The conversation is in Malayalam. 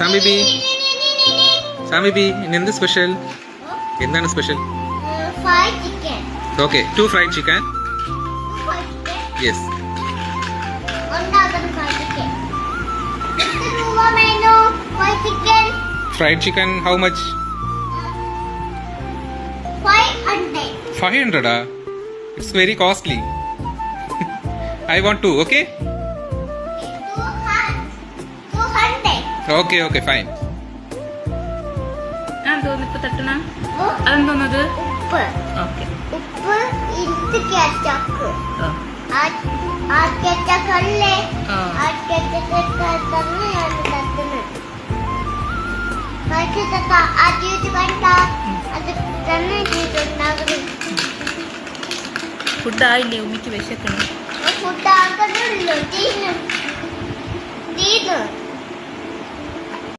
സാമിബി സാമിബി ഇനി എന്ത് സ്പെഷ്യൽ? എന്താണ് special? Okay 2 fried chicken. Yes. Fried chicken, how much? 500. 500. It's very costly. I want 2, okay? 200. Okay, fine. ഇപ്പൊ തട്ടണ അതെന്തോന്നത്? ഉപ്പ്. ഓക്കെ. ഉപ്പ് ഇത് കേച്ചപ്പ്. ആ കേച്ചപ്പല്ലേ? ആ കേച്ചപ്പ് തന്നെ ഞാൻ തട്ടുന്നത്. കേച്ചപ്പ ആദ്യം കണ്ട അത് തന്നെ ചെയ്തുണ്ടാകുന്നത്. ഫുഡ് ആയില്ലേ? ഉമ്മിക്ക് വിശക്കണം. ഫുഡ് ആക്കണല്ലോ. തീർന്നു.